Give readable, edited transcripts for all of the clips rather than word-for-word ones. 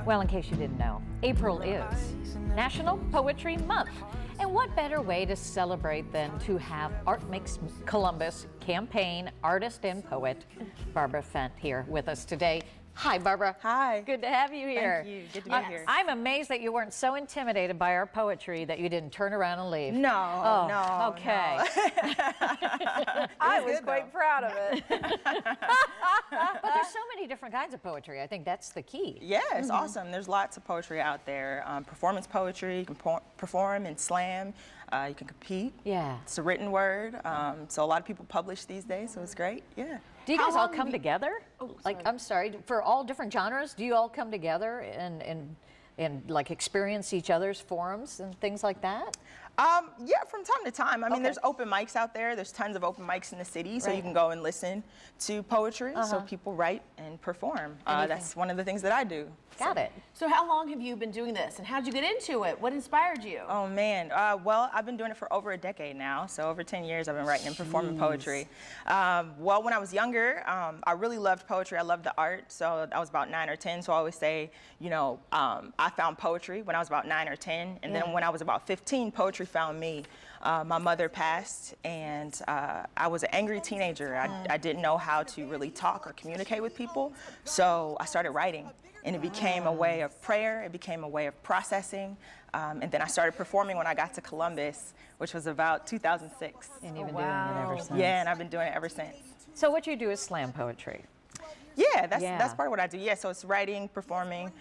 Well, in case you didn't know, April is National Poetry Month. And what better way to celebrate than to have Art Makes Columbus campaign artist and poet Barbara Fent here with us today. Hi, Barbara. Hi. Good to have you here. Thank you. Good to be here. I'm amazed that you weren't so intimidated by our poetry that you didn't turn around and leave. No, no. Okay. No. I was quite proud of it. But there's so many different kinds of poetry. I think that's the key. Yeah, it's awesome. There's lots of poetry out there. Performance poetry, you can perform and slam. You can compete. Yeah. It's a written word. So a lot of people publish these days, so it's great. Yeah. Do you guys all come together? Oh, like, I'm sorry, for all different genres, do you all come together and like experience each other's forums and things like that? Yeah, from time to time. I mean, there's open mics out there. There's tons of open mics in the city, so you can go and listen to poetry. So people write and perform. That's one of the things that I do. Got it. So how long have you been doing this, and how did you get into it? What inspired you? Oh, man. Well, I've been doing it for over a decade now. So over 10 years, I've been writing and performing poetry. Well, when I was younger, I really loved poetry. I loved the art. So I was about 9 or 10. So I always say, you know, I found poetry when I was about 9 or 10. And then when I was about 15, poetry found me. My mother passed, and I was an angry teenager. I didn't know how to really talk or communicate with people. So I started writing. And it became a way of prayer, it became a way of processing, and then I started performing when I got to Columbus, which was about 2006. And you've been doing it ever since. Yeah, and I've been doing it ever since. So what you do is slam poetry. Yeah, that's part of what I do. Yeah, so it's writing, performing.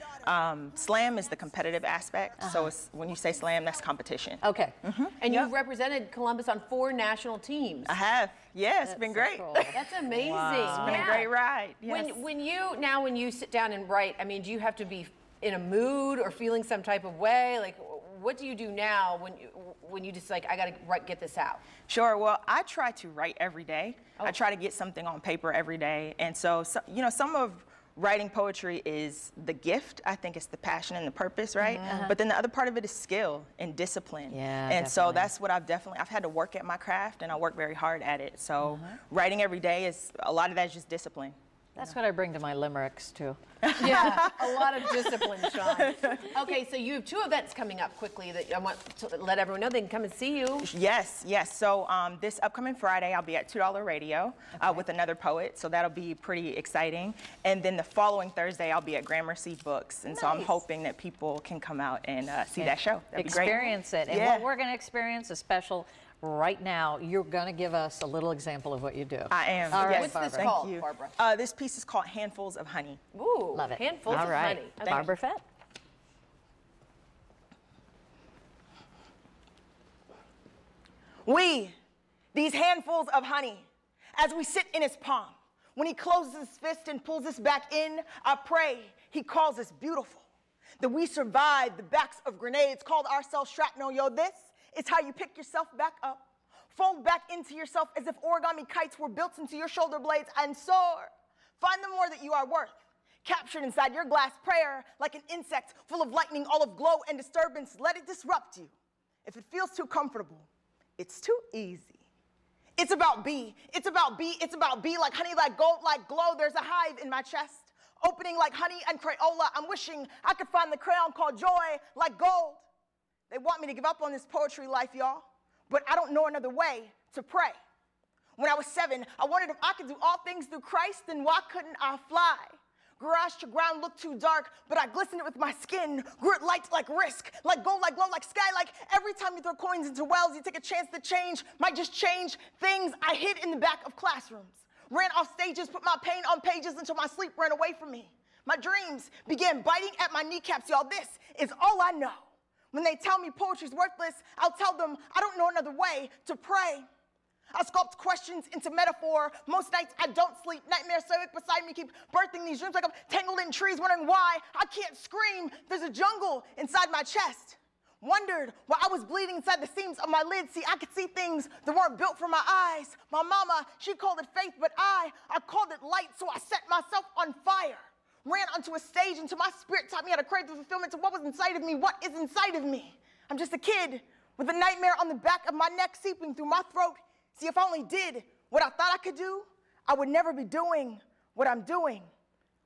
Slam is the competitive aspect. So it's, when you say slam, that's competition. Okay. And you've represented Columbus on 4 national teams. I have. Yeah, it's been great. Cool. That's amazing. Wow. It's been a great ride. Yes. When you sit down and write, I mean, do you have to be in a mood or feeling some type of way? Like, what do you do now when you just like, I gotta get this out? Sure. Well, I try to write every day. I try to get something on paper every day, and so you know, some of writing poetry is the gift. I think it's the passion and the purpose, right? But then the other part of it is skill and discipline. Yeah, and so that's what I've had to work at my craft, and I work very hard at it. So writing every day is, a lot of that is just discipline. That's what I bring to my limericks, too. Yeah, a lot of discipline, Sean. Okay, so you have 2 events coming up quickly that I want to let everyone know they can come and see you. Yes, yes. So this upcoming Friday, I'll be at $2 Radio with another poet, so that'll be pretty exciting. And then the following Thursday, I'll be at Gramercy Books, and so I'm hoping that people can come out and see that show. That'd be great. Experience it. And what we're going to experience is special. Right now, you're going to give us a little example of what you do. I am. All right, what's this called, Barbara? This piece is called Handfuls of Honey. Ooh, love it. Handfuls of honey. Barbara Fent. We, these handfuls of honey, as we sit in his palm, when he closes his fist and pulls us back in, I pray he calls us beautiful, that we survived the backs of grenades, called ourselves shrapnel. Yo, this is how you pick yourself back up, fold back into yourself as if origami kites were built into your shoulder blades and soar. Find the more that you are worth, captured inside your glass prayer like an insect full of lightning, all of glow and disturbance. Let it disrupt you. If it feels too comfortable, it's too easy. It's about B, it's about B, it's about B, like honey, like gold, like glow. There's a hive in my chest, opening like honey and Crayola. I'm wishing I could find the crayon called joy, like gold. They want me to give up on this poetry life, y'all, but I don't know another way to pray. When I was 7, I wondered if I could do all things through Christ, then why couldn't I fly? Garage to ground looked too dark, but I glistened it with my skin. Grew it light like risk, like gold, like glow, like sky, like every time you throw coins into wells, you take a chance to change, might just change things I hid in the back of classrooms. Ran off stages, put my pain on pages until my sleep ran away from me. My dreams began biting at my kneecaps, y'all. This is all I know. When they tell me poetry's worthless, I'll tell them I don't know another way to pray. I sculpt questions into metaphor. Most nights I don't sleep. Nightmares stoic beside me keep birthing these dreams like I'm tangled in trees, wondering why I can't scream. There's a jungle inside my chest. Wondered why I was bleeding inside the seams of my lids. See, I could see things that weren't built for my eyes. My mama, she called it faith, but I called it light, so I set myself on fire. Ran onto a stage until my spirit taught me how to crave the fulfillment to what was inside of me. What is inside of me? I'm just a kid with a nightmare on the back of my neck seeping through my throat. See, if I only did what I thought I could do, I would never be doing what I'm doing.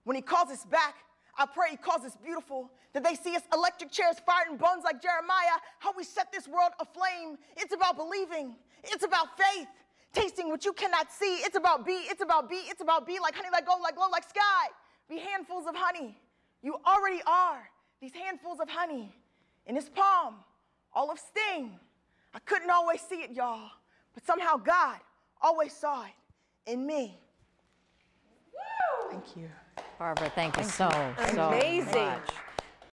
When he calls us back, I pray he calls us beautiful, that they see us electric chairs fired in bones like Jeremiah, how we set this world aflame. It's about believing. It's about faith. Tasting what you cannot see. It's about be, it's about be, it's about be like honey, like gold, like glow, like sky. Be handfuls of honey. You already are these handfuls of honey. In his palm, all of sting. I couldn't always see it, y'all, but somehow God always saw it in me. Thank you. Barbara, thank you so Amazing. much.